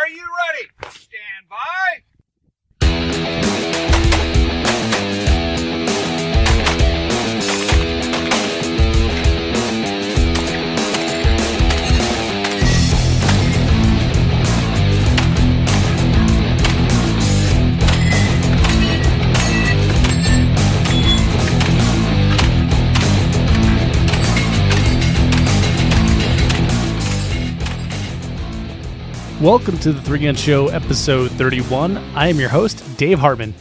Are you ready? Stand by. Welcome to the 3Gun Show, episode 31. I am your host, Dave Hartman.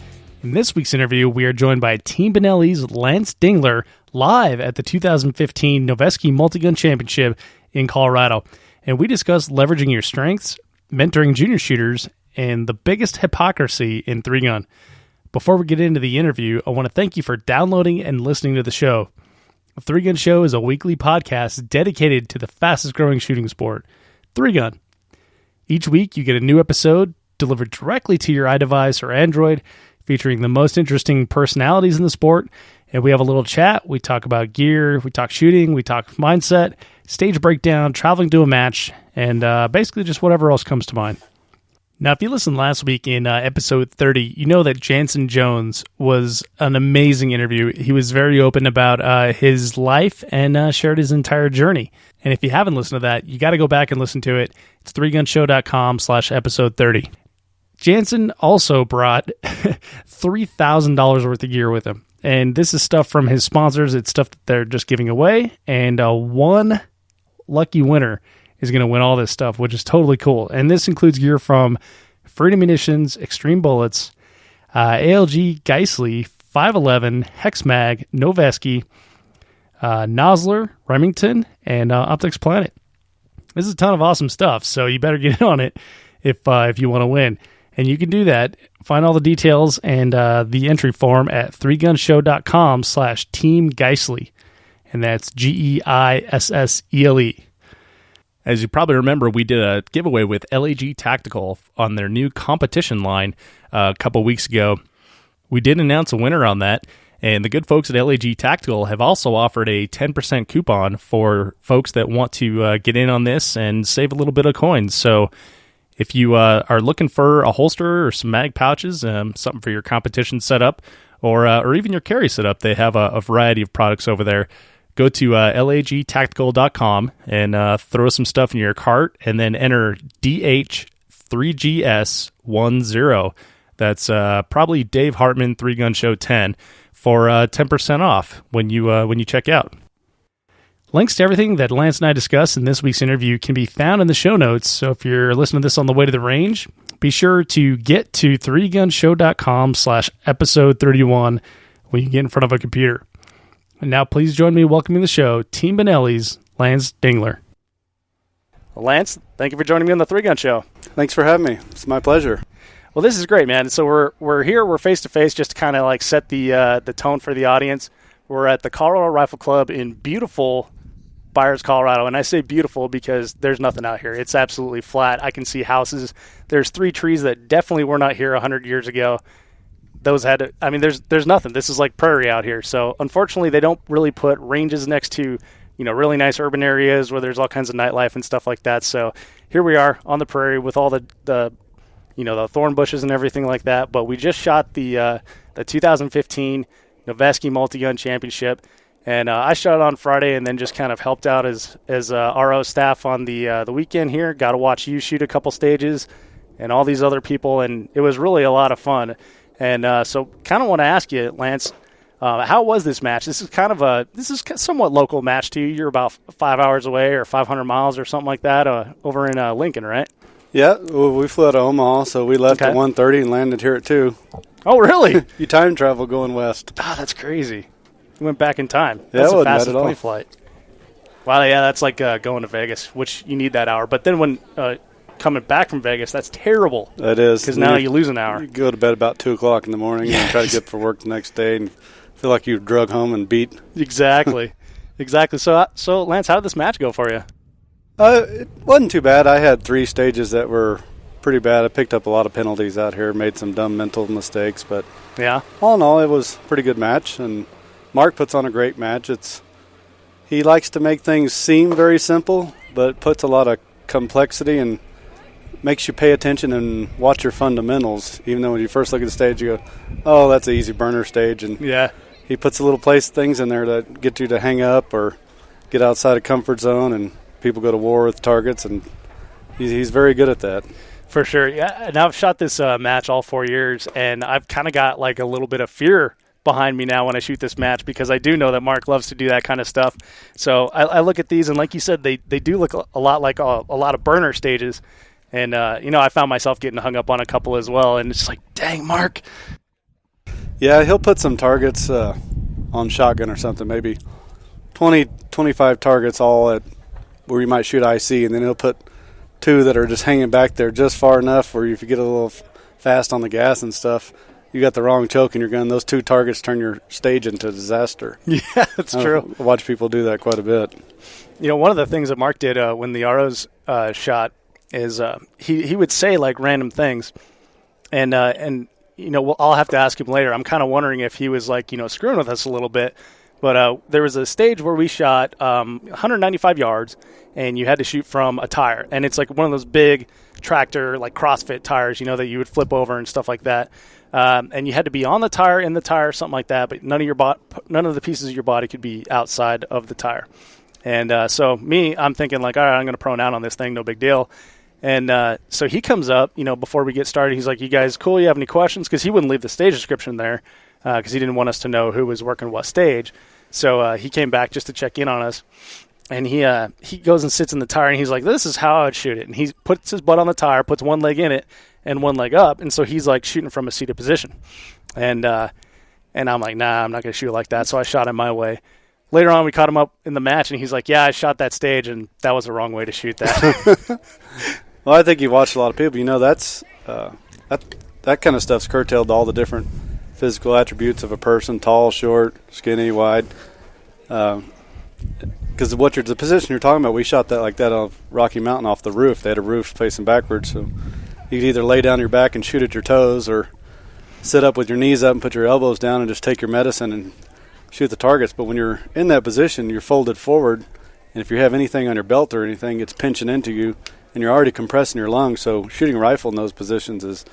In this week's interview, we are joined by Team Benelli's Lance Dingler live at the 2015 Noveske Multigun Championship in Colorado. And we discuss leveraging your strengths, mentoring junior shooters, and the biggest hypocrisy in 3Gun. Before we get into the interview, I want to thank you for downloading and listening to the show. The 3Gun Show is a weekly podcast dedicated to the fastest growing shooting sport, 3Gun. Each week, you get a new episode delivered directly to your iDevice or Android, featuring the most interesting personalities in the sport. And we have a little chat. We talk about gear, we talk shooting, we talk mindset, stage breakdown, traveling to a match, and basically just whatever else comes to mind. Now, if you listened last week in episode 30, you know that Jansen Jones was an amazing interview. He was very open about his life and shared his entire journey. And if you haven't listened to that, you got to go back and listen to it. It's 3gunshow.com/episode 30. Jansen also brought $3,000 worth of gear with him. And this is stuff from his sponsors. It's stuff that they're just giving away. And one lucky winner is going to win all this stuff, which is totally cool. And this includes gear from Freedom Munitions, Extreme Bullets, ALG Geissele, 511, Hexmag, Noveske, Nosler, Remington, and Optics Planet. This is a ton of awesome stuff, so you better get in on it if you want to win. And you can do that. Find all the details and the entry form at 3gunshow.com/Team Geissele. And that's Geissele. As you probably remember, we did a giveaway with LAG Tactical on their new competition line a couple weeks ago. We did announce a winner on that, and the good folks at LAG Tactical have also offered a 10% coupon for folks that want to get in on this and save a little bit of coins. So if you are looking for a holster or some mag pouches, something for your competition setup, or even your carry setup, they have a variety of products over there. Go to lagtactical.com and throw some stuff in your cart, and then enter DH3GS10. That's probably Dave Hartman 3Gun Show 10 for 10% off when you check out. Links to everything that Lance and I discussed in this week's interview can be found in the show notes. So if you're listening to this on the way to the range, be sure to get to 3gunshow.com/episode 31 when you get in front of a computer. And now please join me in welcoming the show, Team Benelli's Lance Dingler. Well, Lance, thank you for joining me on the 3Gun Show. Thanks for having me. It's my pleasure. Well, this is great, man. So we're here, we're face-to-face just to kind of like set the tone for the audience. We're at the Colorado Rifle Club in beautiful Byers, Colorado. And I say beautiful because there's nothing out here. It's absolutely flat. I can see houses. There's 3 trees that definitely were not here 100 years ago. Those had to, I mean, there's nothing. This is like prairie out here. So unfortunately, they don't really put ranges next to, really nice urban areas where there's all kinds of nightlife and stuff like that. So here we are on the prairie with all the thorn bushes and everything like that. But we just shot the 2015 Noveske Multigun Championship, and I shot it on Friday and then just kind of helped out as RO staff on the weekend here. Got to watch you shoot a couple stages and all these other people, and it was really a lot of fun. And so kind of want to ask you, Lance, how was this match? This is somewhat local match to you. You're about 5 hours away or 500 miles or something like that over in Lincoln, right? Yeah, well, we flew out of Omaha, so we left at 1:30 and landed here at 2. Oh, really? You time travel going west. Ah, that's crazy. You went back in time. Yeah, that's the fastest plane flight. Wow, yeah, that's like going to Vegas, which you need that hour. But then when coming back from Vegas, that's terrible. It is. Because now you lose an hour. You go to bed about 2 o'clock in the morning and try to get up for work the next day and feel like you drug home and beat. Exactly. So, Lance, how did this match go for you? It wasn't too bad. I had 3 stages that were pretty bad. I picked up a lot of penalties out here, made some dumb mental mistakes, but yeah, all in all, it was a pretty good match. And Mark puts on a great match. He likes to make things seem very simple, but puts a lot of complexity and makes you pay attention and watch your fundamentals. Even though when you first look at the stage, you go, "Oh, that's an easy burner stage." And he puts a little things in there that get you to hang up or get outside of comfort zone, and people go to war with targets, and he's very good at that. For sure. Yeah, and I've shot this match all 4 years, and I've kind of got like a little bit of fear behind me now when I shoot this match, because I do know that Mark loves to do that kind of stuff. So I look at these, and like you said, they do look a lot like a lot of burner stages. And, I found myself getting hung up on a couple as well, and it's like, dang, Mark. Yeah, he'll put some targets on shotgun or something, maybe 20, 25 targets all at where you might shoot IC, and then he'll put 2 that are just hanging back there just far enough where if you get a little fast on the gas and stuff, you got the wrong choke in your gun, those 2 targets turn your stage into a disaster. Yeah, that's true. I watch people do that quite a bit. One of the things that Mark did when the ROs shot is he would say like random things, and I'll have to ask him later. I'm kind of wondering if he was like screwing with us a little bit. But there was a stage where we shot 195 yards, and you had to shoot from a tire, and it's like one of those big tractor like CrossFit tires, that you would flip over and stuff like that. And you had to be on the tire, in the tire, something like that. But none of the pieces of your body could be outside of the tire. And so I'm thinking like, all right, I'm going to prone out on this thing, no big deal. And so he comes up, before we get started. He's like, "You guys cool? You have any questions?" Because he wouldn't leave the stage description there because he didn't want us to know who was working what stage. So he came back just to check in on us. And he goes and sits in the tire, and he's like, "This is how I would shoot it." And he puts his butt on the tire, puts one leg in it, and one leg up, and so he's like shooting from a seated position. And I'm like, "Nah, I'm not going to shoot like that." So I shot him my way. Later on, we caught him up in the match, and he's like, "Yeah, I shot that stage, and that was the wrong way to shoot that." Well, I think you watched a lot of people. That's that kind of stuff's curtailed to all the different physical attributes of a person: tall, short, skinny, wide. Because the position you're talking about, we shot that like that on Rocky Mountain off the roof. They had a roof facing backwards, so you could either lay down your back and shoot at your toes, or sit up with your knees up and put your elbows down and just take your medicine and shoot the targets. But when you're in that position, you're folded forward, and if you have anything on your belt or anything, it's pinching into you, and you're already compressing your lungs. So shooting a rifle in those positions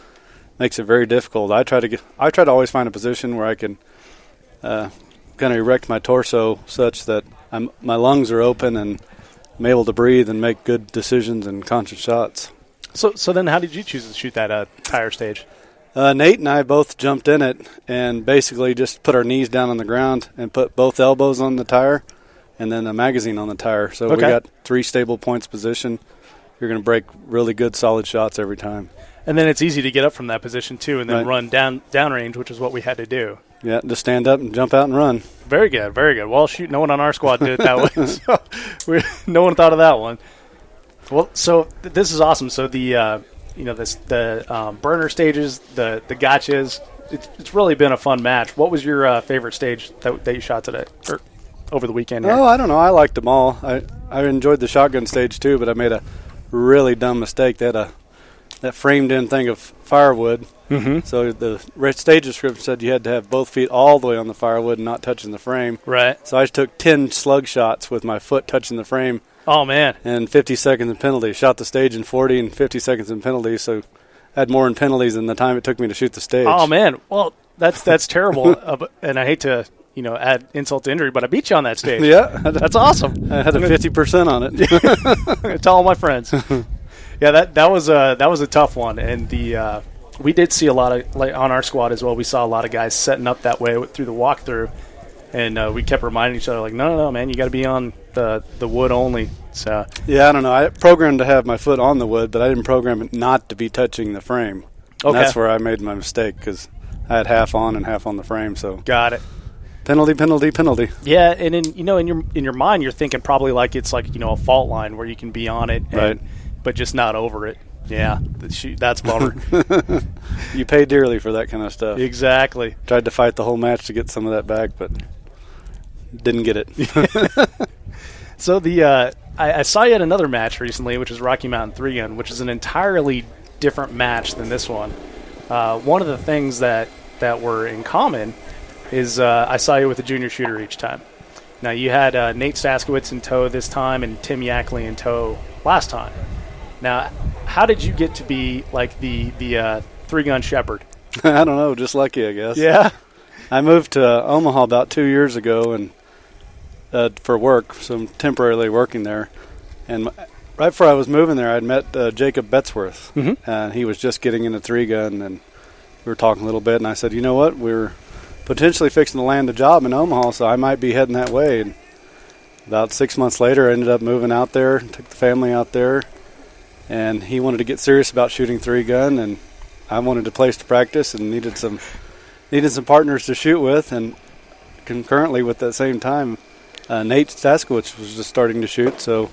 makes it very difficult. I try to always find a position where I can kind of erect my torso such that my lungs are open and I'm able to breathe and make good decisions and conscious shots. So then how did you choose to shoot that tire stage? Nate and I both jumped in it and basically just put our knees down on the ground and put both elbows on the tire and then a magazine on the tire. So we got 3 stable points position. You're going to break really good, solid shots every time. And then it's easy to get up from that position, too, and then run downrange, which is what we had to do. Yeah, just stand up and jump out and run. Very good, very good. Well, shoot, no one on our squad did it that way. So no one thought of that one. Well, so this is awesome. So the burner stages, the gotchas, it's really been a fun match. What was your favorite stage that you shot today or over the weekend here? Oh, I don't know. I liked them all. I enjoyed the shotgun stage too, but I made a really dumb mistake. They had that framed-in thing of firewood. Mm-hmm. So the stage description said you had to have both feet all the way on the firewood and not touching the frame. Right. So I took 10 slug shots with my foot touching the frame. Oh, man. And 50 seconds in penalty. Shot the stage in 40 and 50 seconds in penalty, so I had more in penalties than the time it took me to shoot the stage. Oh, man. Well, that's terrible. And I hate to add insult to injury, but I beat you on that stage. Yeah. That's awesome. I had a 50% on it. Tell all my friends. Yeah, that was a tough one, and we did see a lot of, like on our squad as well. We saw a lot of guys setting up that way through the walkthrough, and we kept reminding each other like, no, man, you got to be on the wood only. So yeah, I don't know. I programmed to have my foot on the wood, but I didn't program it not to be touching the frame. Okay, and that's where I made my mistake because I had half on and half on the frame. So got it. Penalty. Yeah, and in your mind, you're thinking probably like it's like a fault line where you can be on it, right? But just not over it. Yeah, that's a bummer. You pay dearly for that kind of stuff. Exactly. Tried to fight the whole match to get some of that back, but didn't get it. So I saw you at another match recently, which is Rocky Mountain 3-Gun, which is an entirely different match than this one. One of the things that were in common is I saw you with a junior shooter each time. Now, you had Nate Staskowitz in tow this time and Tim Yackley in tow last time. Now, how did you get to be like the 3-gun shepherd? I don't know, just lucky, I guess. Yeah. I moved to Omaha about 2 years ago and for work, so I'm temporarily working there. And right before I was moving there, I'd met Jacob Betzworth, and he was just getting into 3-gun, and we were talking a little bit, and I said, you know what, we're potentially fixing to land a job in Omaha, so I might be heading that way. And about 6 months later, I ended up moving out there, took the family out there, and he wanted to get serious about shooting 3-gun, and I wanted a place to practice and needed some partners to shoot with, and concurrently with that same time, Nate Staskowitz was just starting to shoot, so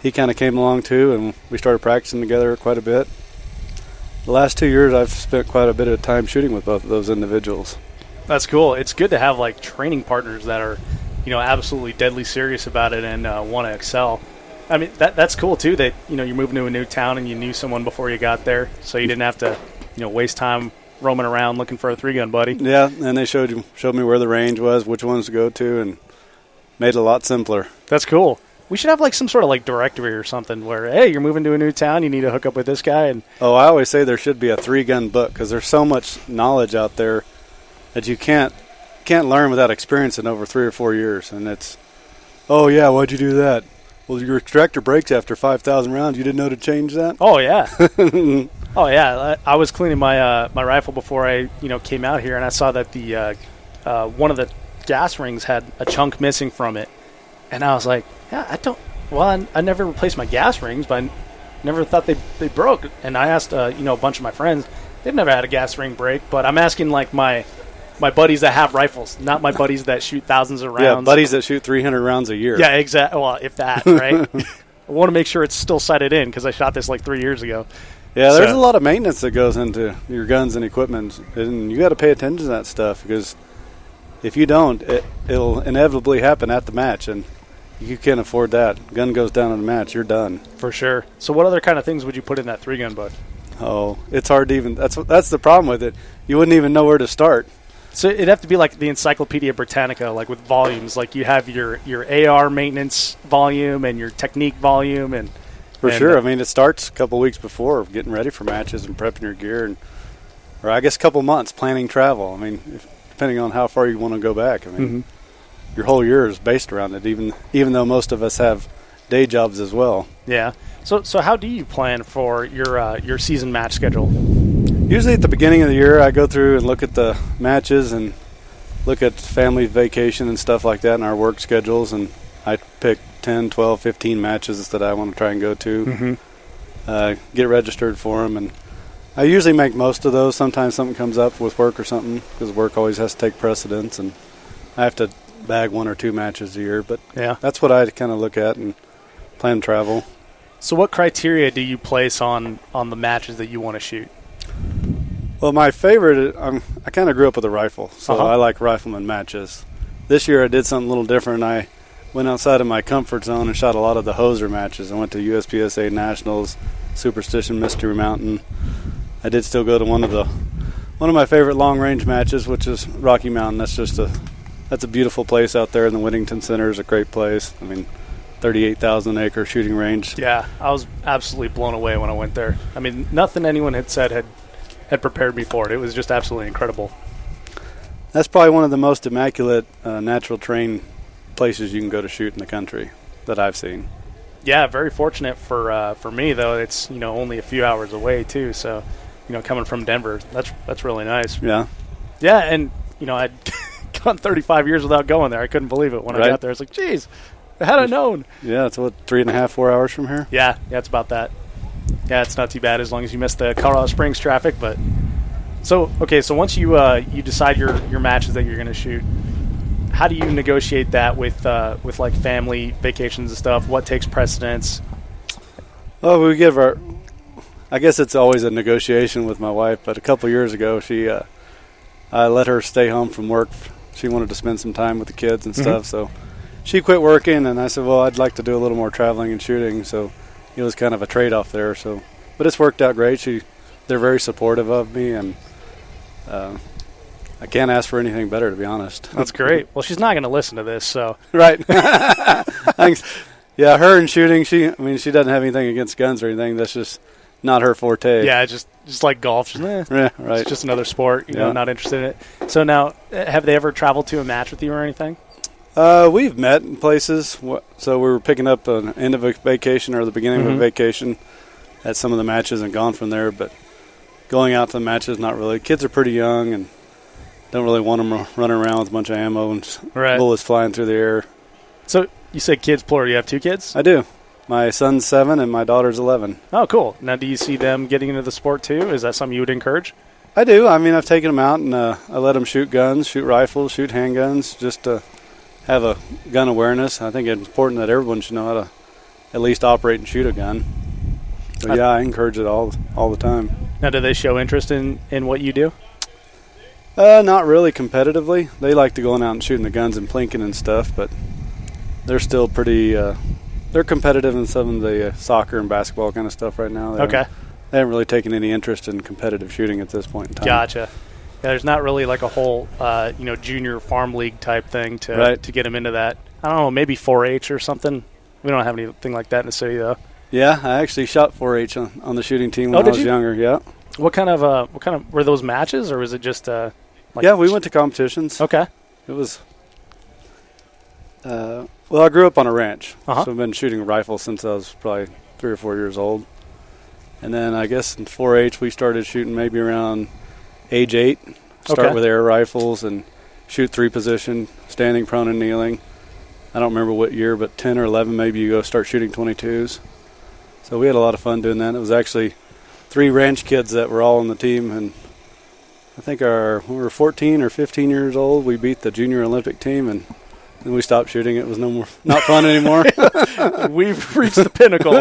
he kind of came along too, and we started practicing together quite a bit. The last 2 years, I've spent quite a bit of time shooting with both of those individuals. That's cool. It's good to have like training partners that are, absolutely deadly serious about it and want to excel. I mean, that's cool too. That you're moving to a new town and you knew someone before you got there, so you didn't have to, waste time roaming around looking for a 3-gun buddy. Yeah, and they showed me where the range was, which ones to go to, and made it a lot simpler. That's cool. We should have like some sort of like directory or something where, hey, you're moving to a new town, you need to hook up with this guy. And I always say there should be a 3-gun book because there's so much knowledge out there that you can't learn without experience in over 3 or 4 years. And it's, oh yeah, why'd you do that? Well, your extractor breaks after 5,000 rounds. You didn't know to change that? Oh yeah. Oh yeah. I was cleaning my my rifle before I came out here, and I saw that the one of the gas rings had a chunk missing from it, and I was like, yeah, I never replaced my gas rings, but I never thought they broke. And I asked a bunch of my friends, they've never had a gas ring break, but I'm asking like my buddies that have rifles, not my buddies that shoot thousands of rounds. Yeah, buddies that shoot 300 rounds a year. Yeah, exactly. Well, if that, right? I want to make sure it's still sighted in because I shot this like 3 years ago. Yeah, there's a lot of maintenance that goes into your guns and equipment, and you got to pay attention to that stuff because if you don't, it'll inevitably happen at the match, and you can't afford that. Gun goes down in the match, you're done. For sure. So what other kind of things would you put in that 3-gun book? Oh, it's hard to even. That's the problem with it. You wouldn't even know where to start. So it'd have to be like the Encyclopedia Britannica, like with volumes. Like you have your AR maintenance volume and your technique volume, and for sure. I mean, it starts a couple weeks before getting ready for matches and prepping your gear, or I guess a couple months planning travel. I mean, depending on how far you want to go back. I mean, your whole year is based around it. Even though most of us have day jobs as well. Yeah. So how do you plan for your season match schedule? Usually at the beginning of the year, I go through and look at the matches and look at family vacation and stuff like that in our work schedules, and I pick 10, 12, 15 matches that I want to try and go to, get registered for them, and I usually make most of those. Sometimes something comes up with work or something because work always has to take precedence, and I have to bag 1 or 2 matches a year, but yeah, that's what I kind of look at and plan travel. So what criteria do you place on the matches that you want to shoot? Well, my favorite, I kind of grew up with a rifle, so I like rifleman matches. This year I did something a little different. I went outside of my comfort zone and shot a lot of the hoser matches. I went to USPSA Nationals, Superstition Mystery Mountain. I did still go to one of my favorite long-range matches, which is Rocky Mountain. That's a beautiful place out there in the Whittington Center. Is a great place. I mean, 38,000-acre shooting range. Yeah, I was absolutely blown away when I went there. I mean, nothing anyone had said had prepared me for it. It was just absolutely incredible. That's probably one of the most immaculate natural terrain places you can go to shoot in the country that I've seen. Yeah, very fortunate for me though. It's only a few hours away too. So coming from Denver, that's really nice. Yeah, yeah, and I'd gone 35 years without going there. I couldn't believe it when I got there. It's like, geez, had I known. Yeah, it's 3.5, 4 hours from here. Yeah, it's about that. Yeah, it's not too bad as long as you miss the Colorado Springs traffic. But so once you decide your matches that you're going to shoot, how do you negotiate that with like family vacations and stuff? What takes precedence? Well, I guess it's always a negotiation with my wife. But a couple years ago, I let her stay home from work. She wanted to spend some time with the kids and stuff, so she quit working, and I said, well, I'd like to do a little more traveling and shooting, so it was kind of a trade-off there. So, but it's worked out great. They're very supportive of me, and I can't ask for anything better, to be honest. That's great. Well, she's not going to listen to this, so right. Thanks. Yeah, her and shooting. She doesn't have anything against guns or anything. That's just not her forte. Yeah, just like golf. Just, Yeah, right. It's just another sport. You know, not interested in it. So now, have they ever traveled to a match with you or anything? We've met in places. So we were picking up an end of a vacation or the beginning of a vacation at some of the matches and gone from there. But going out to the matches, not really. Kids are pretty young and don't really want them running around with a bunch of ammo and bullets flying through the air. So you said kids plural. You have 2 kids? I do. My son's 7 and my daughter's 11. Oh, cool. Now, do you see them getting into the sport too? Is that something you would encourage? I do. I mean, I've taken them out and I let them shoot guns, shoot rifles, shoot handguns, just to have a gun awareness. I think it's important that everyone should know how to at least operate and shoot a gun. So, yeah, I encourage it all the time. Now, do they show interest in what you do? Not really competitively. They like to go out and shooting the guns and plinking and stuff, but they're still pretty they're competitive in some of the soccer and basketball kind of stuff right now. They haven't really taken any interest in competitive shooting at this point in time. Gotcha. Yeah, there's not really like a whole junior farm league type thing to get them into that. I don't know, maybe 4-H or something. We don't have anything like that in the city though. Yeah, I actually shot 4-H on the shooting team when I was younger. Yeah. What kind of were those matches, or was it just yeah, we went to competitions. Okay. It was well, I grew up on a ranch, so I've been shooting rifles since I was probably 3 or 4 years old. And then I guess in 4-H we started shooting maybe around age 8. Start with air rifles and shoot 3 position, standing, prone, and kneeling. I don't remember what year, but 10 or 11 maybe you go start shooting 22s. So we had a lot of fun doing that. It was actually 3 ranch kids that were all on the team, and I think when we were 14 or 15 years old, we beat the junior Olympic team, and then we stopped shooting. It was not fun anymore. We've reached the pinnacle.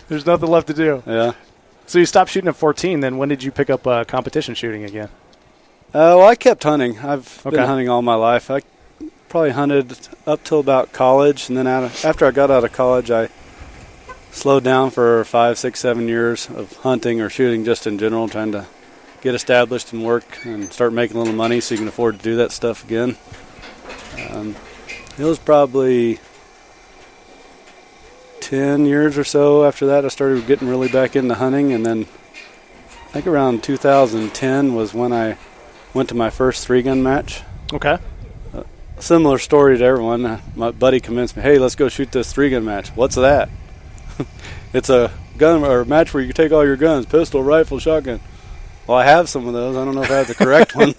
There's nothing left to do. Yeah. So you stopped shooting at 14. Then when did you pick up competition shooting again? Well, I kept hunting. I've been hunting all my life. I probably hunted up till about college, and then after I got out of college, I slowed down for 5, 6, 7 years of hunting or shooting just in general, trying to get established and work and start making a little money so you can afford to do that stuff again. It was probably 10 years or so after that I started getting really back into hunting, and then I think around 2010 was when I went to my first 3-gun match. Okay. Similar story to everyone. My buddy convinced me, hey, let's go shoot this 3-gun match. What's that? It's a gun or a match where you can take all your guns, pistol, rifle, shotgun. Well, I have some of those. I don't know if I have the correct ones.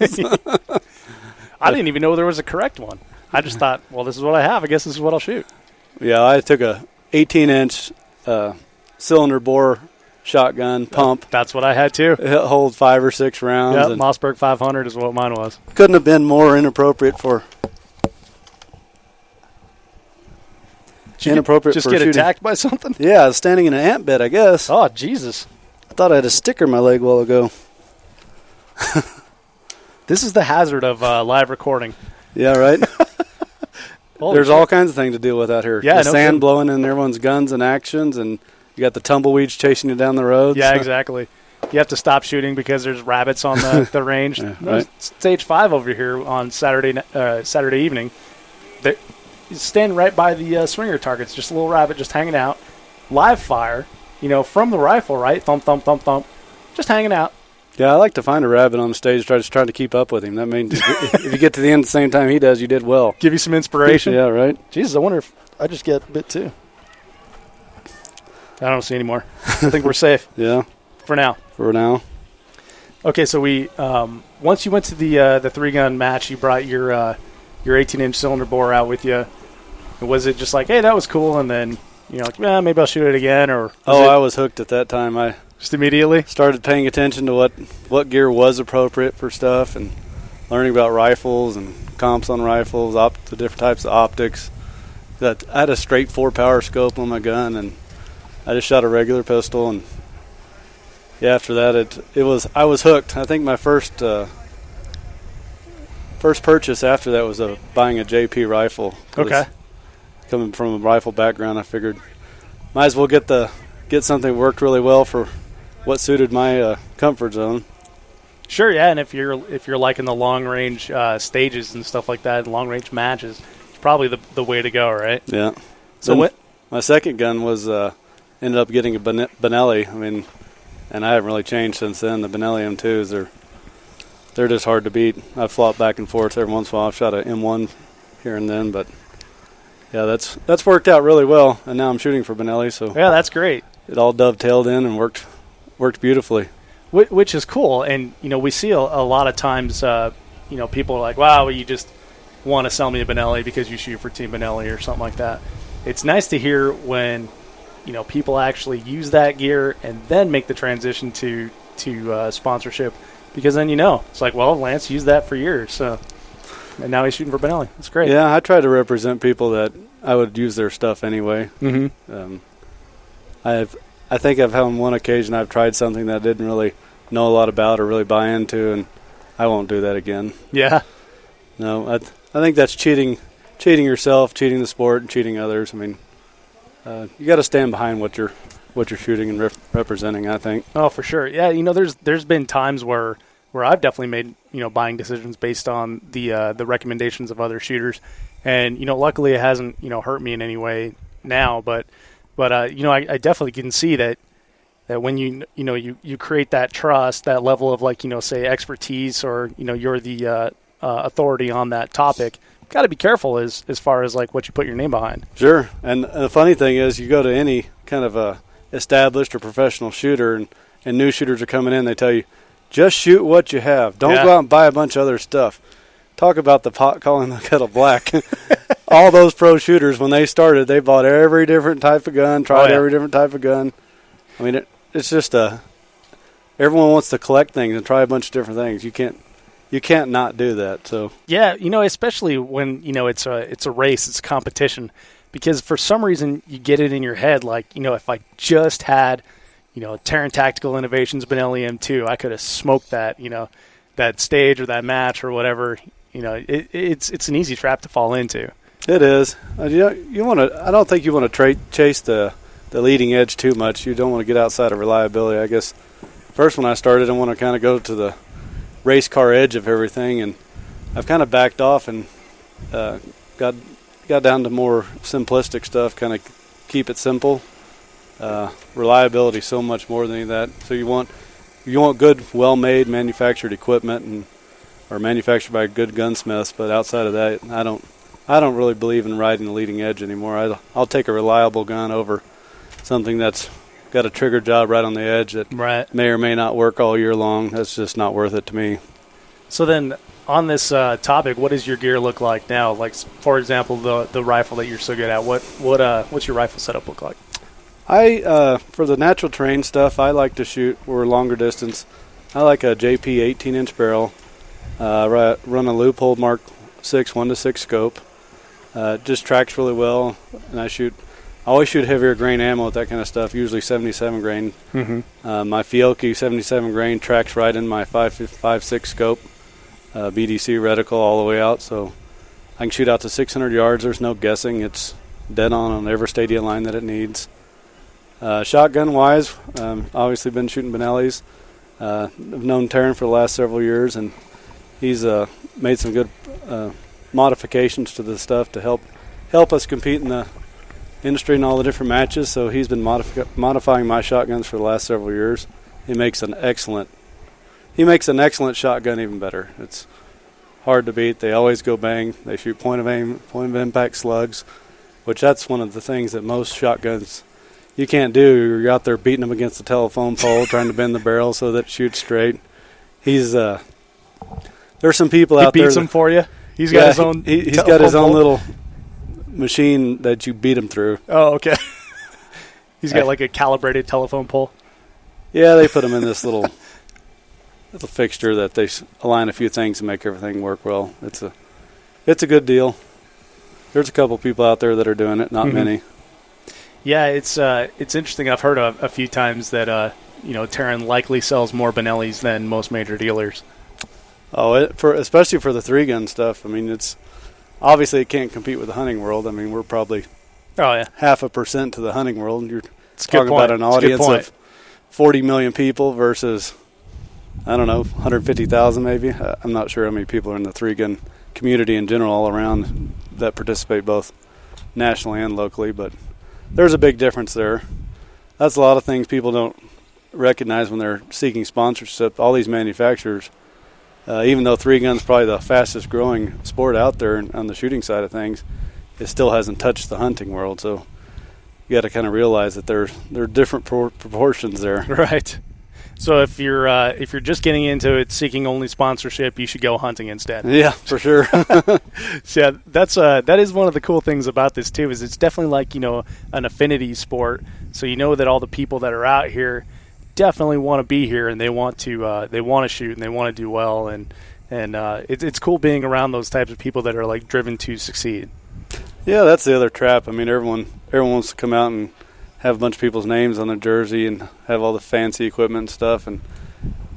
I didn't even know there was a correct one. I just thought, well, this is what I have. I guess this is what I'll shoot. Yeah, I took a 18-inch cylinder bore shotgun pump. That's what I had too. It hold 5 or 6 rounds. Yeah, Mossberg 500 is what mine was. Couldn't have been more inappropriate for. Just for get shooting. Attacked by something? Yeah, I was standing in an ant bed, I guess. Oh, Jesus. I thought I had a sticker in my leg a while ago. This is the hazard of live recording. Yeah, right? There's all kinds of things to deal with out here. Yeah, the sand blowing in everyone's guns and actions, and you got the tumbleweeds chasing you down the road. Yeah, exactly. You have to stop shooting because there's rabbits on the range. Yeah, right. Stage 5 over here on Saturday evening. He's standing right by the swinger targets, just a little rabbit just hanging out. Live fire, from the rifle, right? Thump, thump, thump, thump. Just hanging out. Yeah, I like to find a rabbit on the stage, trying to keep up with him. That means if you get to the end at the same time he does, you did well. Give you some inspiration. Yeah, right. Jesus, I wonder if I just get bit too. I don't see any more. I think we're safe. Yeah. For now. Okay, so we once you went to the 3-gun match, you brought your 18-inch cylinder bore out with you. Was it just like, hey, that was cool, and then like, maybe I'll shoot it again, or? I was hooked at that time. I just immediately started paying attention to what gear was appropriate for stuff, and learning about rifles and comps on rifles, the different types of optics. I had a straight 4-power scope on my gun, and I just shot a regular pistol, and after that I was hooked. I think my first purchase after that was buying a JP rifle. Okay. Coming from a rifle background, I figured might as well get something that worked really well for what suited my comfort zone. Sure, yeah, and if you're liking the long range stages and stuff like that, long range matches, it's probably the way to go, right? Yeah. So my second gun was ended up getting a Benelli. I mean, and I haven't really changed since then. The Benelli M2s they're just hard to beat. I've flopped back and forth every once in a while. I've shot an M1 here and then, but yeah, that's worked out really well. And now I'm shooting for Benelli, so Yeah, that's great. it all dovetailed in and worked beautifully. Which is cool. And, we see a lot of times, people are like, wow, you just want to sell me a Benelli because you shoot for Team Benelli or something like that. It's nice to hear when, people actually use that gear and then make the transition to sponsorship, because then it's like, well, Lance used that for years, so and now he's shooting for Benelli. That's great. Yeah, I try to represent people that I would use their stuff anyway. Mm-hmm. I think I've had on one occasion I've tried something that I didn't really know a lot about or really buy into, and I won't do that again. Yeah. No, I think that's cheating yourself, cheating the sport, and cheating others. I mean, you got to stand behind what you're shooting and representing, I think. Oh, for sure. Yeah, there's been times where I've definitely made buying decisions based on the recommendations of other shooters, and luckily it hasn't hurt me in any way now. But I definitely can see that when you create that trust, that level of say expertise, or you're the authority on that topic. Got to be careful as far as what you put your name behind. Sure. And the funny thing is, you go to any kind of a established or professional shooter, and new shooters are coming in, they tell you, just shoot what you have. Don't go out and buy a bunch of other stuff. Talk about the pot calling the kettle black. All those pro shooters, when they started, they bought every different type of gun, tried every different type of gun. I mean, it's just everyone wants to collect things and try a bunch of different things. You can't not do that. So yeah, especially when it's a race, it's a competition, because for some reason you get it in your head if I just had Terran Tactical Innovations Benelli M2, I could have smoked that that stage or that match or whatever. It's an easy trap to fall into. It is. You want to. I don't think you want to chase the leading edge too much. You don't want to get outside of reliability. I guess first when I started, I want to kind of go to the race car edge of everything, and I've kind of backed off and got down to more simplistic stuff. Kind of keep it simple. Reliability so much more than any of that. So you want good, well-made, manufactured equipment or manufactured by good gunsmiths. But outside of that, I don't really believe in riding the leading edge anymore. I'll take a reliable gun over something that's got a trigger job right on the edge that may or may not work all year long. That's just not worth it to me. So then, on this topic, what does your gear look like now? Like, for example, the rifle that you're so good at. What's your rifle setup look like? For the natural terrain stuff, I like to shoot or longer distance. I like a JP 18-inch barrel. Run a Leupold Mark 6 1-6 scope. Just tracks really well, and I always shoot heavier grain ammo with that kind of stuff. Usually 77 grain. Mm-hmm. My Fiocchi 77 grain tracks right in my 5.6 scope. BDC reticle all the way out, so I can shoot out to 600 yards. There's no guessing. It's dead on every stadia line that it needs. Shotgun-wise, obviously been shooting Benellis. I've known Terran for the last several years, and he's made some good modifications to the stuff to help us compete in the industry and all the different matches. So he's been modifying my shotguns for the last several years. He makes an excellent shotgun even better. It's hard to beat. They always go bang. They shoot point of impact slugs, which that's one of the things that most shotguns you can't do. You're out there beating them against the telephone pole, trying to bend the barrel so that it shoots straight. There's some people out there. He beats them for you? He's got his own He's got his own little machine that you beat him through. Oh, okay. He's got like a calibrated telephone pole? Yeah, they put him in this little fixture that they align a few things to make everything work well. It's a good deal. There's a couple people out there that are doing it, not many. Yeah, it's interesting. I've heard a few times that Terran likely sells more Benellis than most major dealers. Oh, especially for the 3-gun stuff. I mean, it's obviously it can't compete with the hunting world. I mean, we're probably 0.5% to the hunting world. You're talking about an audience of 40 million people versus, I don't know, 150,000 maybe. I'm not sure how many people are in the 3-gun community in general all around that participate both nationally and locally, but there's a big difference there. That's a lot of things people recognize when they're seeking sponsorship, all these manufacturers, even though 3-gun's probably the fastest growing sport out there on the shooting side of things, it still hasn't touched the hunting world. So you got to kind of realize that there are different proportions there. Right. So if you're just getting into it, seeking only sponsorship, you should go hunting instead. Yeah, for sure. So yeah, that is one of the cool things about this too. Is it's definitely like an affinity sport. So that all the people that are out here definitely want to be here, and they want to shoot, and they want to do well, and it's cool being around those types of people that are like driven to succeed. Yeah, that's the other trap. I mean, everyone wants to come out and have a bunch of people's names on their jersey and have all the fancy equipment and stuff.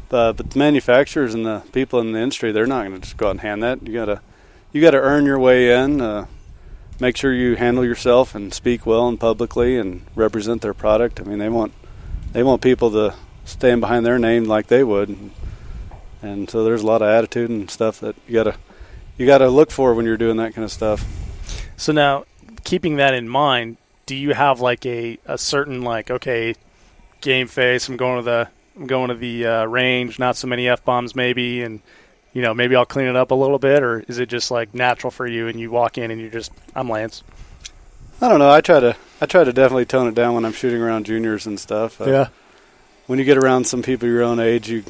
But the manufacturers and the people in the industry, they're not going to just go out and hand that. You gotta earn your way in. Make sure you handle yourself and speak well and publicly and represent their product. I mean, they want people to stand behind their name like they would, and so there's a lot of attitude and stuff that you gotta look for when you're doing that kind of stuff. So now, keeping that in mind, do you have like a certain game face? I'm going to the range, not so many F-bombs maybe, and maybe I'll clean it up a little bit, or is it just like natural for you and you walk in and you're just, I'm Lance? I don't know. I try to definitely tone it down when I'm shooting around juniors and stuff. Yeah. When you get around some people your own age, you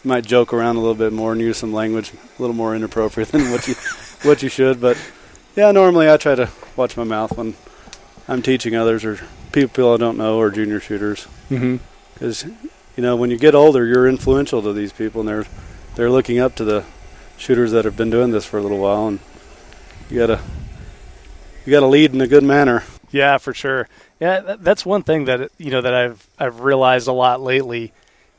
might joke around a little bit more and use some language a little more inappropriate than what you should. But yeah, normally I try to watch my mouth when I'm teaching others or people I don't know or junior shooters. Because when you get older, you're influential to these people, and they're looking up to the shooters that have been doing this for a little while, and you gotta lead in a good manner. Yeah, for sure. Yeah, that's one thing that that I've realized a lot lately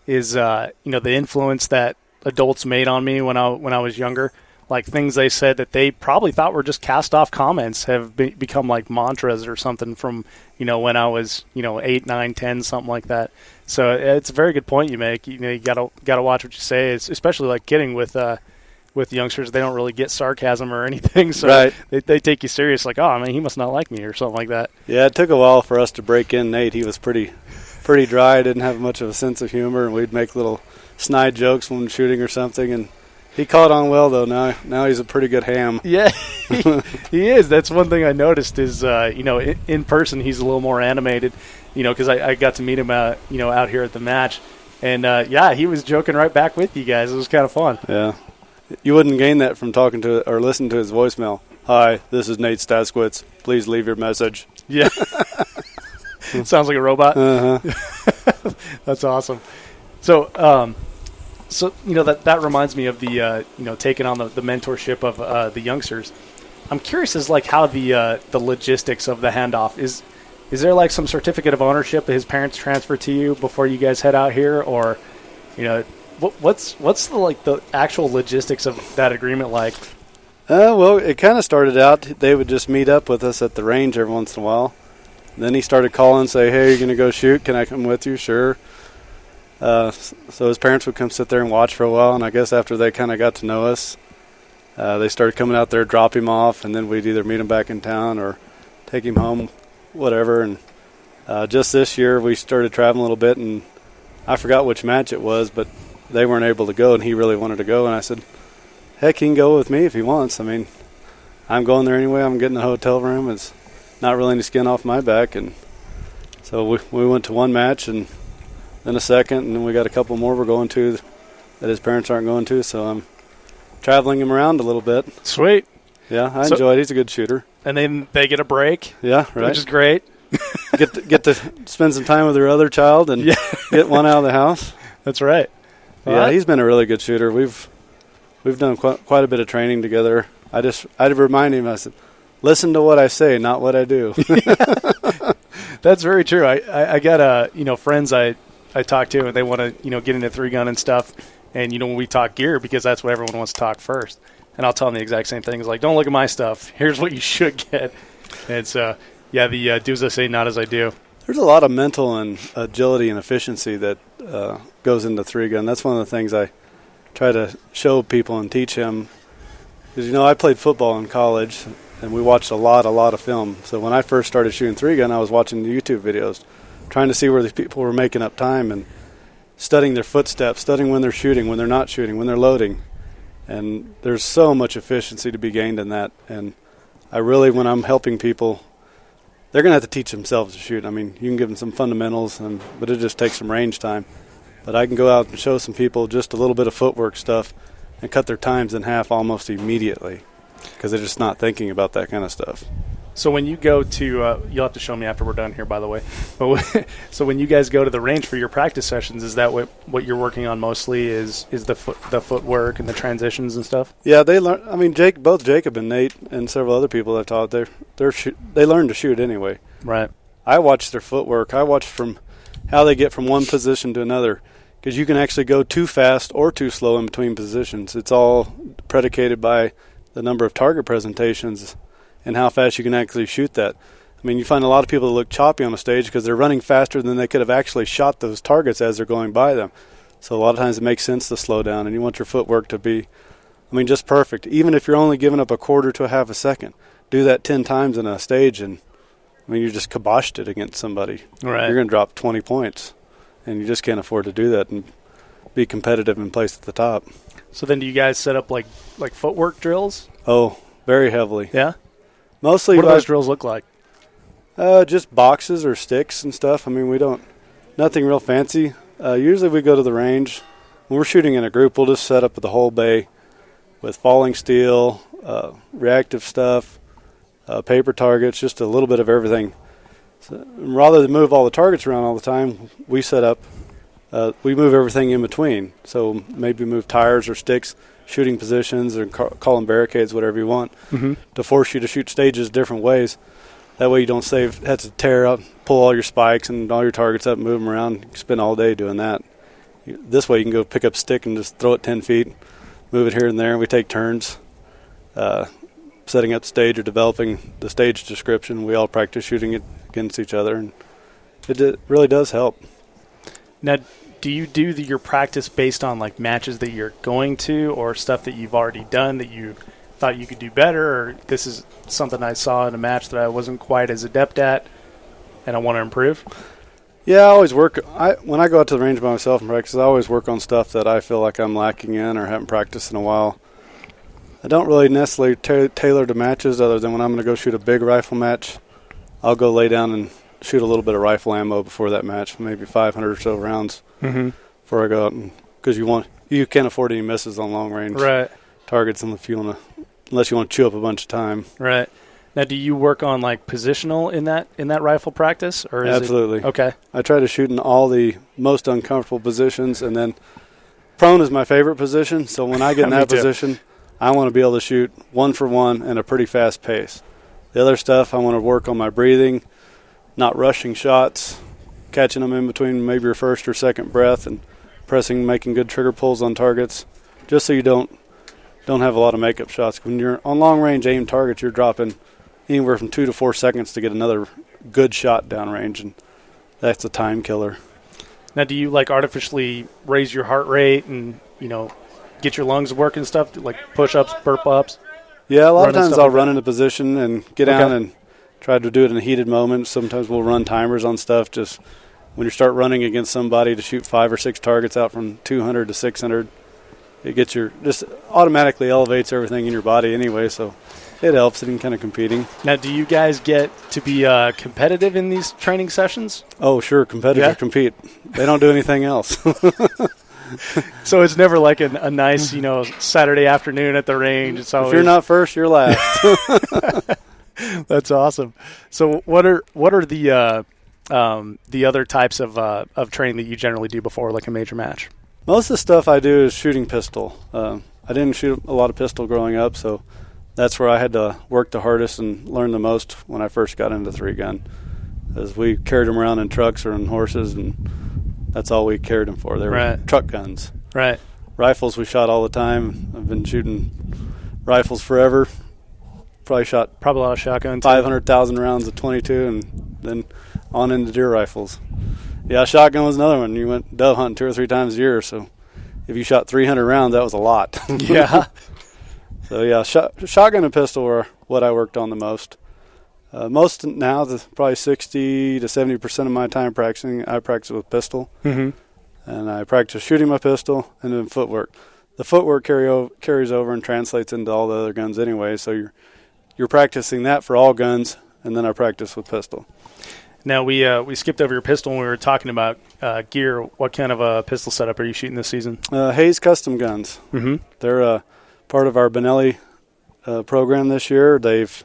is the influence that adults made on me when I was younger. Like things they said that they probably thought were just cast off comments have become like mantras or something from when I was 8, 9, 10, something like that. So it's a very good point you make. You gotta watch what you say. It's especially like getting with youngsters. They don't really get sarcasm or anything, so right. they take you serious. Like, oh man, he must not like me or something like that. Yeah, it took a while for us to break in. Nate, he was pretty dry. Didn't have much of a sense of humor, and we'd make little snide jokes when shooting or something, and he caught on well, though. Now he's a pretty good ham. Yeah, he is. That's one thing I noticed is, in person he's a little more animated, because I got to meet him, out here at the match. And, he was joking right back with you guys. It was kind of fun. Yeah. You wouldn't gain that from talking to or listening to his voicemail. Hi, this is Nate Staskwitz. Please leave your message. Yeah. Sounds like a robot. Uh-huh. That's awesome. So, that reminds me of the taking on the mentorship of the youngsters. I'm curious as like how the logistics of the handoff is there like some certificate of ownership that his parents transfer to you before you guys head out here, or what's the actual logistics of that agreement like? Well, it kind of started out they would just meet up with us at the range every once in a while. Then he started calling and say, "Hey, you're going to go shoot? Can I come with you?" Sure. So his parents would come sit there and watch for a while, and I guess after they kind of got to know us, they started coming out there, drop him off, and then we'd either meet him back in town or take him home, whatever. And just this year we started traveling a little bit, and I forgot which match it was, but they weren't able to go, and he really wanted to go. And I said, heck, he can go with me if he wants. I mean, I'm going there anyway. I'm getting a hotel room. It's not really any skin off my back. And so we went to one match, and then a second, and then we got a couple more we're going to that his parents aren't going to, so I'm traveling him around a little bit. Sweet. Yeah, I enjoy it. He's a good shooter. And then they get a break. Yeah, right. Which is great. get to spend some time with their other child and get one out of the house. That's right. Yeah, he's been a really good shooter. We've done quite a bit of training together. I'd remind him, I said, listen to what I say, not what I do. That's very true. I got friends I talk to, and they want to get into 3-gun and stuff. And when we talk gear, because that's what everyone wants to talk first. And I'll tell them the exact same thing. It's like, don't look at my stuff. Here's what you should get. And so, the do as I say, not as I do. There's a lot of mental and agility and efficiency that goes into 3-gun. That's one of the things I try to show people and teach him. Because, I played football in college, and we watched a lot of film. So when I first started shooting 3-gun, I was watching the YouTube videos, trying to see where these people were making up time. And studying their footsteps, studying when they're shooting, when they're not shooting, when they're loading. And there's so much efficiency to be gained in that. And I really, when I'm helping people, they're going to have to teach themselves to shoot. I mean, you can give them some fundamentals, but it just takes some range time. But I can go out and show some people just a little bit of footwork stuff and cut their times in half almost immediately because they're just not thinking about that kind of stuff. So when you go to, you'll have to show me after we're done here, by the way. But so when you guys go to the range for your practice sessions, is that what you're working on mostly? Is the footwork and the transitions and stuff? Yeah, they learn. I mean, both Jacob and Nate and several other people I taught, they learn to shoot anyway. Right. I watch their footwork. I watch from how they get from one position to another, because you can actually go too fast or too slow in between positions. It's all predicated by the number of target presentations and how fast you can actually shoot that. I mean, you find a lot of people that look choppy on a stage because they're running faster than they could have actually shot those targets as they're going by them. So a lot of times it makes sense to slow down, and you want your footwork to be, just perfect. Even if you're only giving up a quarter to a half a second, do that 10 times in a stage, and you just kiboshed it against somebody. Right. You're going to drop 20 points, and you just can't afford to do that and be competitive and place at the top. So then do you guys set up like footwork drills? Oh, very heavily. Yeah? Mostly. What do those drills look like? Just boxes or sticks and stuff. I mean, nothing real fancy. Usually we go to the range. When we're shooting in a group, we'll just set up the whole bay with falling steel, reactive stuff, paper targets, just a little bit of everything. So rather than move all the targets around all the time, we set up, we move everything in between. So maybe move tires or sticks, shooting positions, or call them barricades, whatever you want, to force you to shoot stages different ways. That way you don't have to tear up, pull all your spikes and all your targets up and move them around. You spend all day doing that. This way you can go pick up a stick and just throw it 10 feet, move it here and there, and we take turns setting up the stage or developing the stage description. We all practice shooting it against each other, and it really does help. Now, do you do your practice based on like matches that you're going to or stuff that you've already done that you thought you could do better, or this is something I saw in a match that I wasn't quite as adept at and I want to improve? Yeah, I always work. When I go out to the range by myself and practice, I always work on stuff that I feel like I'm lacking in or haven't practiced in a while. I don't really necessarily tailor to matches other than when I'm going to go shoot a big rifle match, I'll go lay down and shoot a little bit of rifle ammo before that match, maybe 500 or so rounds before I go out, because you can't afford any misses on long range targets unless you want to chew up a bunch of time. Right. Now, do you work on like positional in that rifle practice, or is Absolutely. It, okay. I try to shoot in all the most uncomfortable positions, and then prone is my favorite position. So when I get in that position, I want to be able to shoot one for one and a pretty fast pace. The other stuff, I want to work on my breathing, not rushing shots, catching them in between maybe your first or second breath, and pressing, making good trigger pulls on targets, just so you don't have a lot of makeup shots. When you're on long-range aim targets, you're dropping anywhere from 2 to 4 seconds to get another good shot downrange, and that's a time killer. Now, do you like artificially raise your heart rate and get your lungs working and stuff, like push-ups, burp-ups? Yeah, a lot of times I'll run into position and get down and try to do it in a heated moment. Sometimes we'll run timers on stuff. Just when you start running against somebody to shoot 5 or 6 targets out from 200 to 600, it gets just automatically elevates everything in your body anyway, so it helps in kind of competing. Now, do you guys get to be competitive in these training sessions? Oh, sure, competitive, compete. They don't do anything else. So it's never like a nice, Saturday afternoon at the range. It's always, if you're not first, you're last. That's awesome. So what are the other types of training that you generally do before like a major match? Most of the stuff I do is shooting pistol. I didn't shoot a lot of pistol growing up, so that's where I had to work the hardest and learn the most when I first got into 3-gun. As we carried them around in trucks or on horses, and that's all we carried them for. They were truck guns. Right. Rifles we shot all the time. I've been shooting rifles forever. Probably shot a lot of shotgun. 500,000 rounds of 22, and then on into deer rifles. Yeah, shotgun was another one. You went dove hunting 2 or 3 times a year, so if you shot 300 rounds, that was a lot. Yeah. So yeah, shotgun and pistol were what I worked on the most. Most now, probably 60 to 70% of my time practicing, I practice with pistol. and I practice shooting my pistol and then footwork. The footwork carries over and translates into all the other guns anyway, so you're practicing that for all guns, and then I practice with pistol. Now, we skipped over your pistol when we were talking about gear. What kind of a pistol setup are you shooting this season? Hayes Custom Guns. Mm-hmm. They're part of our Benelli program this year. They've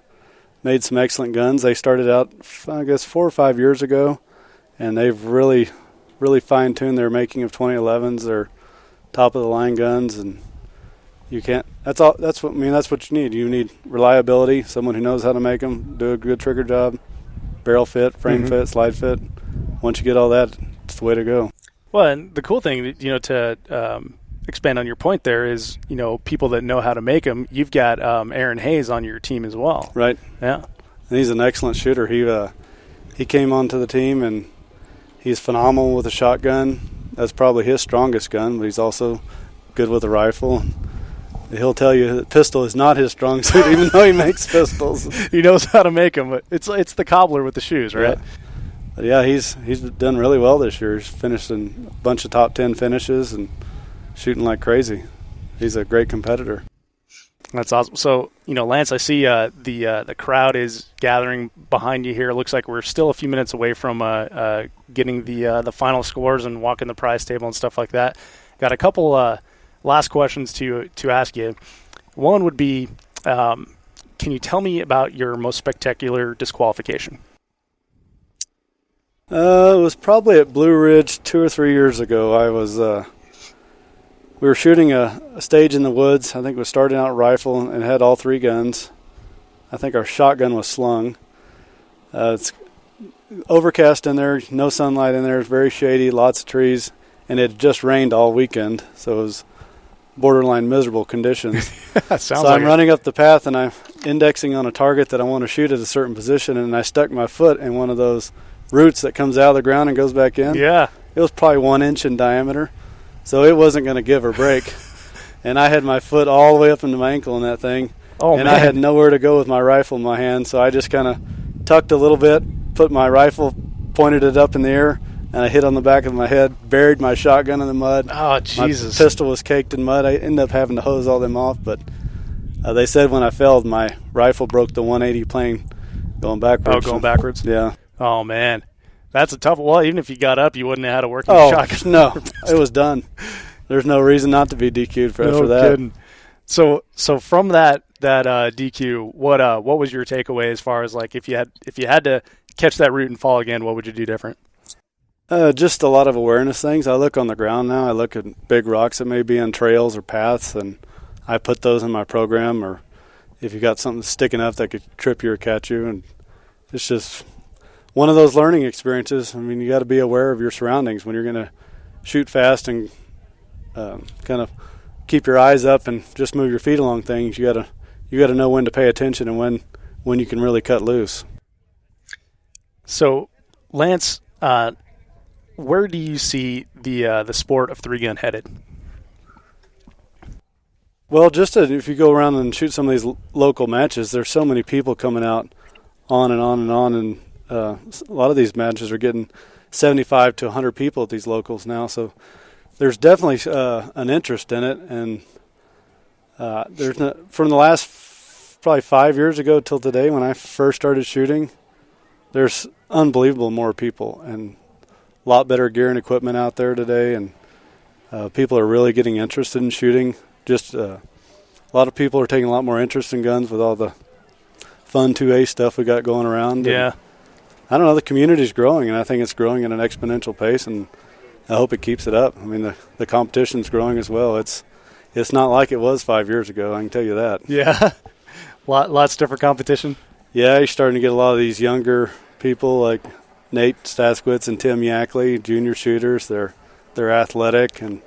made some excellent guns. They started out, I guess, 4 or 5 years ago, and they've really, really fine-tuned their making of 2011s. They're top-of-the-line guns, and you can't. That's all. That's what you need. You need reliability, someone who knows how to make them, do a good trigger job, barrel fit, frame fit, slide fit. Once you get all that, it's the way to go. Well, and the cool thing, to expand on your point there is, people that know how to make them. You've got Aaron Hayes on your team as well. Right. Yeah. And he's an excellent shooter. He came onto the team, and he's phenomenal with a shotgun. That's probably his strongest gun, but he's also good with a rifle. He'll tell you that pistol is not his strong suit, even though he makes pistols. He knows how to make them. But it's the cobbler with the shoes, right? Yeah. But yeah, he's done really well this year. He's finished in a bunch of top 10 finishes and shooting like crazy. He's a great competitor. That's awesome. So, Lance, I see the crowd is gathering behind you here. It looks like we're still a few minutes away from getting the final scores and walking the prize table and stuff like that. Got a couple last questions to ask you. One would be, can you tell me about your most spectacular disqualification? It was probably at Blue Ridge 2 or 3 years ago. I was we were shooting a stage in the woods. I think it was starting out rifle and had all 3 guns. I think our shotgun was slung. It's overcast in there, no sunlight in there. It's very shady, lots of trees, and it had just rained all weekend, so it was borderline miserable conditions. I'm running up the path, and I'm indexing on a target that I want to shoot at a certain position, and I stuck my foot in one of those roots that comes out of the ground and goes back in. Yeah. It was probably 1 inch in diameter, so it wasn't going to give or break. And I had my foot all the way up into my ankle in that thing. Oh, and man. I had nowhere to go with my rifle in my hand, so I just kind of tucked a little bit, put my rifle, pointed it up in the air, and I hit on the back of my head, buried my shotgun in the mud. Oh, Jesus. My pistol was caked in mud. I ended up having to hose all them off, but they said when I fell, my rifle broke the 180 plane going backwards. Oh, going backwards? Yeah. Oh, man. That's a tough one. Well, even if you got up, you wouldn't have had a working shotgun. No. It was done. There's no reason not to be DQ'd after that. Kidding. So from that DQ, what was your takeaway as far as like if you had to catch that root and fall again, what would you do different? Just a lot of awareness things. I look on the ground now. I look at big rocks that may be on trails or paths, and I put those in my program. Or if you got something sticking up that could trip you or catch you, and it's just one of those learning experiences. I mean, you got to be aware of your surroundings when you're going to shoot fast and kind of keep your eyes up and just move your feet along things. You got to know when to pay attention and when you can really cut loose. So, Lance, where do you see the sport of 3-gun headed? Well, if you go around and shoot some of these local matches, there's so many people coming out on and on and on, and a lot of these matches are getting 75 to 100 people at these locals now. So there's definitely an interest in it, and from the last probably 5 years ago till today when I first started shooting, there's unbelievable more people and a lot better gear and equipment out there today, and people are really getting interested in shooting. Just a lot of people are taking a lot more interest in guns with all the fun 2A stuff we got going around. Yeah. And I don't know, the community's growing, and I think it's growing at an exponential pace, and I hope it keeps it up. I mean, the competition's growing as well. It's not like it was 5 years ago, I can tell you that. Yeah. Lots of different competition. Yeah, you're starting to get a lot of these younger people like Nate Staskowitz and Tim Yackley, junior shooters. They're athletic, and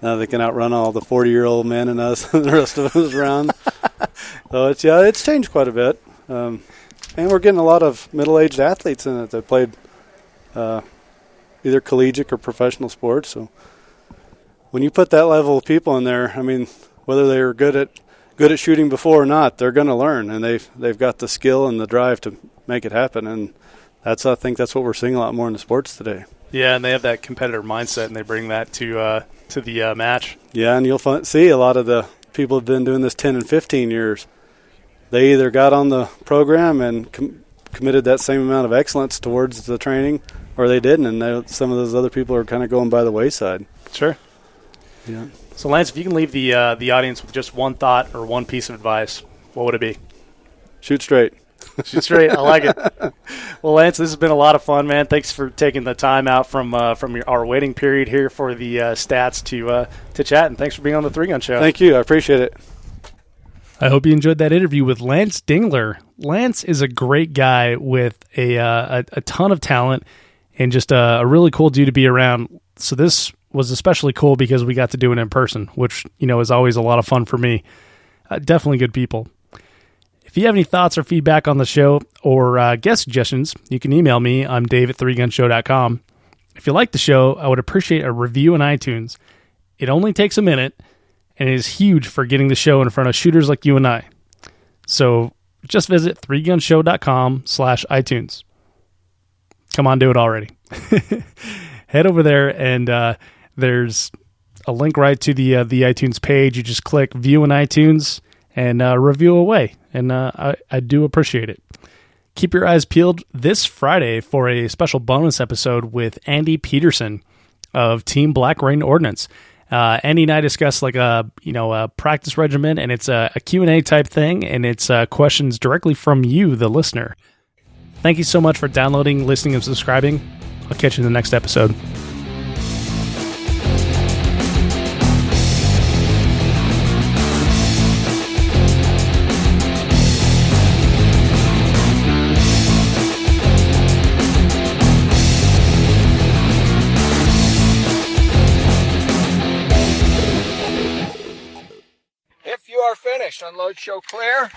now they can outrun all the 40-year-old men and us and the rest of us around. So it's changed quite a bit. And we're getting a lot of middle-aged athletes in it that played either collegiate or professional sports. So when you put that level of people in there, I mean, whether they were good at shooting before or not, they're going to learn, and they've got the skill and the drive to make it happen. And I think that's what we're seeing a lot more in the sports today. Yeah, and they have that competitor mindset, and they bring that to the match. Yeah, and you'll see a lot of the people have been doing this 10 and 15 years. They either got on the program and committed that same amount of excellence towards the training, or they didn't, and some of those other people are kind of going by the wayside. Sure. Yeah. So, Lance, if you can leave the audience with just one thought or one piece of advice, what would it be? Shoot straight. Shoot straight. I like it. Well, Lance, this has been a lot of fun, man. Thanks for taking the time out from our waiting period here for the stats to chat, and thanks for being on the 3-Gun Show. Thank you. I appreciate it. I hope you enjoyed that interview with Lance Dingler. Lance is a great guy with a ton of talent and just a really cool dude to be around. So this was especially cool because we got to do it in person, which, is always a lot of fun for me. Definitely good people. If you have any thoughts or feedback on the show or guest suggestions, you can email me. I'm Dave at 3gunshow.com. If you like the show, I would appreciate a review on iTunes. It only takes a minute, and it is huge for getting the show in front of shooters like you and I. So just visit 3gunshow.com/iTunes. Come on, do it already. Head over there, and there's a link right to the iTunes page. You just click View in iTunes and review away, and I do appreciate it. Keep your eyes peeled this Friday for a special bonus episode with Andy Peterson of Team Black Rain Ordnance. Andy and I discuss like a practice regimen, and it's a Q&A type thing, and it's questions directly from you, the listener. Thank you so much for downloading, listening, and subscribing. I'll catch you in the next episode. If you are finished, unload, show clear.